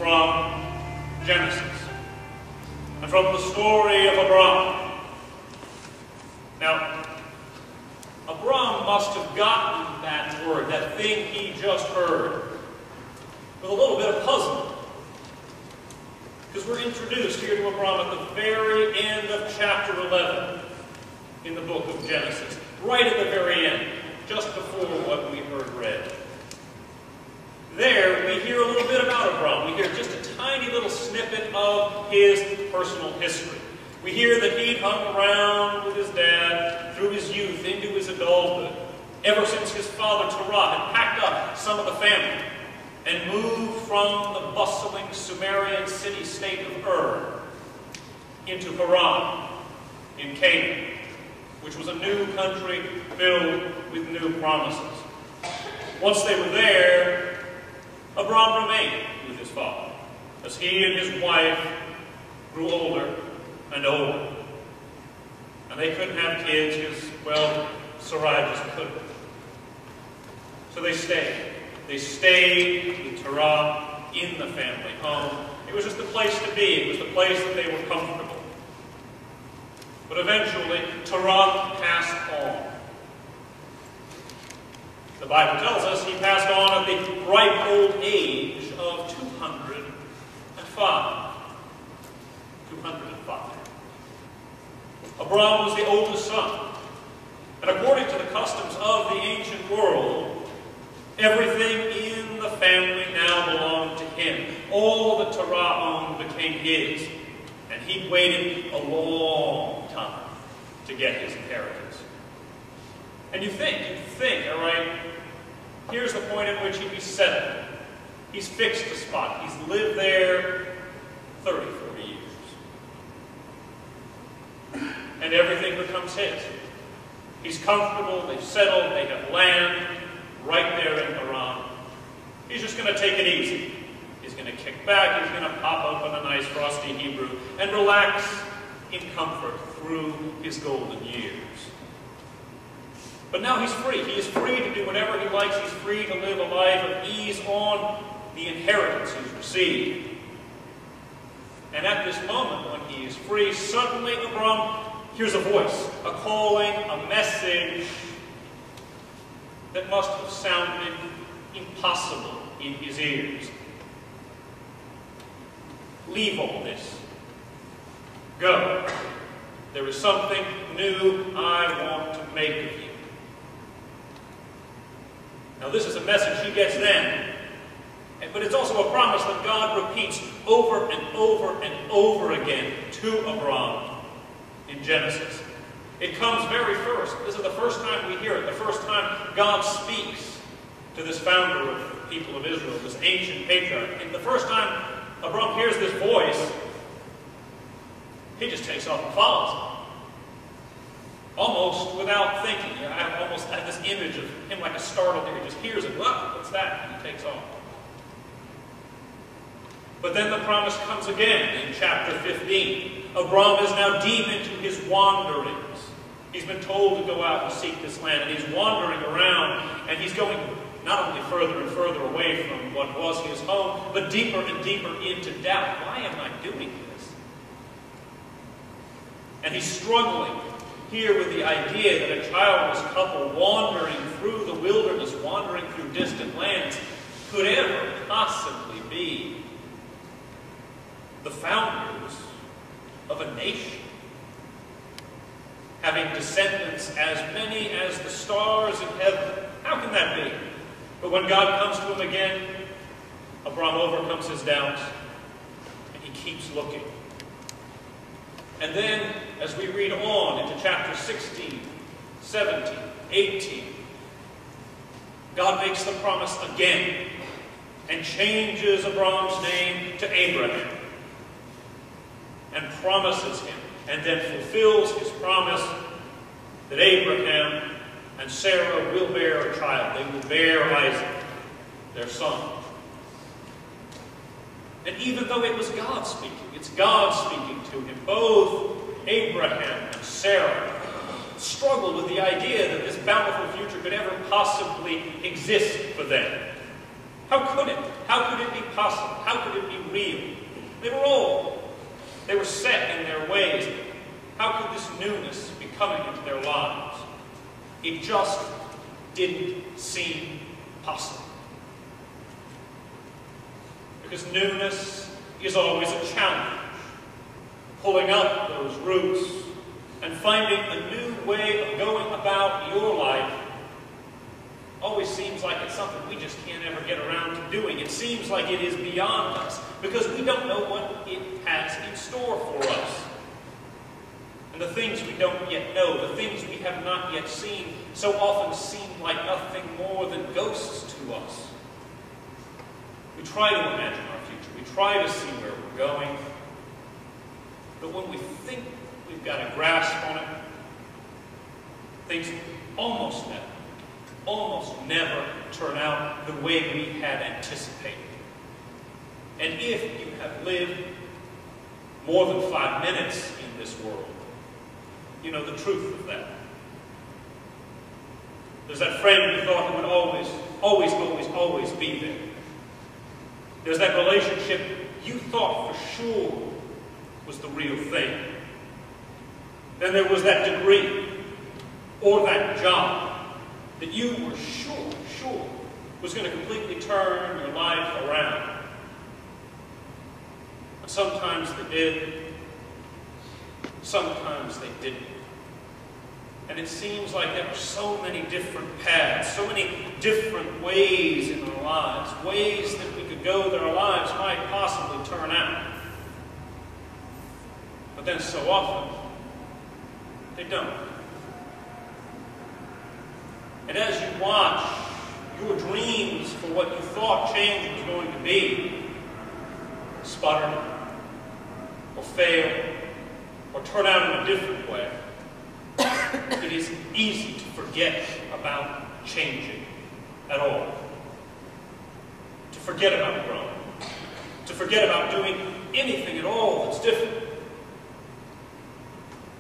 from Genesis and from the story of Abram. Now, Abram must have gotten that word, that thing he just heard, with a little bit of puzzlement. Because we're introduced here to Abram at the very end of chapter 11 in the book of Genesis. Right at the very end, just before what we heard read. There, we hear a little bit about Abram. We hear just a tiny little snippet of his personal history. We hear that he'd hung around with his dad through his youth into his adulthood, ever since his father Terah had packed up some of the family and moved from the bustling Sumerian city-state of Ur into Haran in Canaan, which was a new country filled with new promises. Once they were there, Abram remained with his father as he and his wife grew older and older. And they couldn't have kids because, well, Sarai just couldn't. So they stayed. They stayed with Terah in the family home. It was just the place to be. It was the place that they were comfortable. But eventually, Terah passed on. The Bible tells us he passed on at the ripe old age of 205. 205. Abram was the oldest son. And according to the customs of the ancient world, everything in the family now belonged to him. All that Terah owned became his. And he waited a long time to get his inheritance. And you think, all right, here's the point at which he'd be settled. He's fixed a spot. He's lived there 30, 40 years. And everything becomes his. He's comfortable, they've settled, they have land right there in Haran. He's just going to take it easy. He's going to kick back, he's going to pop open a nice frosty Hebrew and relax in comfort through his golden years. But now he's free. He is free to do whatever he likes. He's free to live a life of ease on the inheritance he's received. And at this moment when he is free, suddenly Abram hears a voice, a calling, a message that must have sounded impossible in his ears. Leave all this. Go. There is something new I want to make of you. Now this is a message he gets then. But it's also a promise that God repeats over and over and over again to Abram in Genesis. It comes very first. This is the first time we hear it. The first time God speaks to this founder of the people of Israel, this ancient patriarch. And the first time Abram hears this voice, he just takes off and follows him. Almost without thinking. I almost have this image of him like a startled deer. He just hears it. Whoa, what's that? And he takes off. But then the promise comes again in chapter 15. Abram is now deep into his wanderings. He's been told to go out and seek this land, and he's wandering around, and he's going not only further and further away from what was his home, but deeper and deeper into doubt. Why am I doing this? And he's struggling here with the idea that a childless couple wandering through the wilderness, wandering through distant lands, could ever possibly be the founders of a nation, having descendants as many as the stars in heaven. How can that be? But when God comes to him again, Abram overcomes his doubts, and he keeps looking. And then, as we read on into chapter 16, 17, 18, God makes the promise again and changes Abram's name to Abraham and promises him and then fulfills his promise that Abraham and Sarah will bear a child. They will bear Isaac, their son. And even though it was God speaking, it's God speaking to him, both Abraham and Sarah struggled with the idea that this bountiful future could ever possibly exist for them. How could it? How could it be possible? How could it be real? They were old. They were set in their ways. How could this newness be coming into their lives? It just didn't seem possible. Because newness is always a challenge. Pulling up those roots and finding a new way of going about your life always seems like it's something we just can't ever get around to doing. It seems like it is beyond us because we don't know what it has in store for us. And the things we don't yet know, the things we have not yet seen, so often seem like nothing more than ghosts to us. We try to imagine our future. We try to see where we're going. But when we think we've got a grasp on it, things almost never turn out the way we had anticipated. And if you have lived more than 5 minutes in this world, you know the truth of that. There's that friend you thought would always be there. There's that relationship you thought for sure was the real thing. Then there was that degree or that job that you were sure was going to completely turn your life around. And sometimes they did, sometimes they didn't. And it seems like there are so many different paths, so many different ways in our lives, ways that we could go that our lives might possibly turn out. But then so often, they don't. And as you watch your dreams for what you thought change was going to be sputter, or fail, or turn out in a different way, it is easy to forget about changing at all. To forget about growing. To forget about doing anything at all that's different.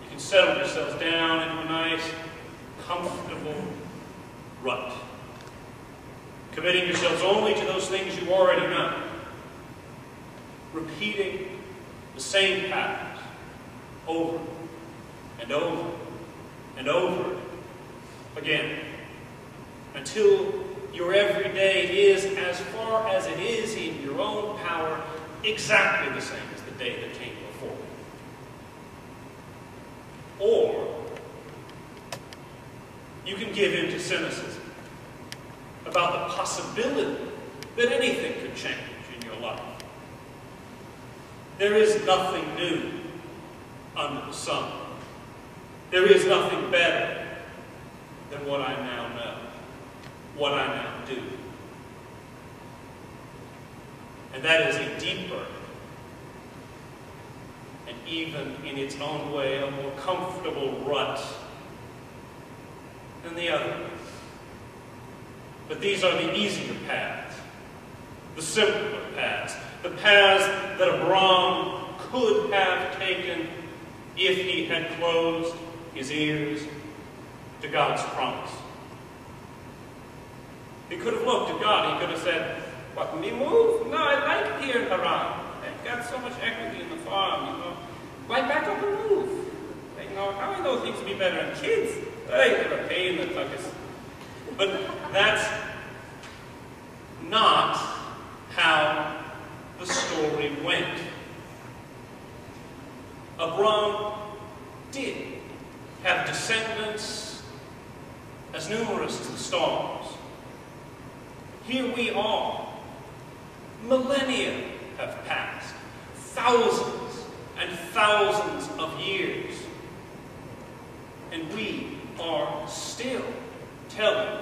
You can settle yourselves down into a nice, comfortable rut. Committing yourselves only to those things you already know. Repeating the same patterns over and over and over again until your every day is, as far as it is in your own power, exactly the same as the day that came before. Or you can give in to cynicism about the possibility that anything could change in your life. There is nothing new under the sun. There is nothing better than what I now know, what I now do. And that is a deeper and even in its own way a more comfortable rut than the other. But these are the easier paths, the simpler paths, the paths that Abraham could have taken if he had closed his ears to God's promise. He could have looked at God. He could have said, "What, me move? No, I like it here in Haran. I've got so much equity in the farm, you know. Why back up and move? Like, you know, how I know things will be better in kids? They're a pain in the tuckus." But that's not how the story went. Abraham did have descendants as numerous as the stars. Here we are. Millennia have passed. Thousands and thousands of years. And we are still telling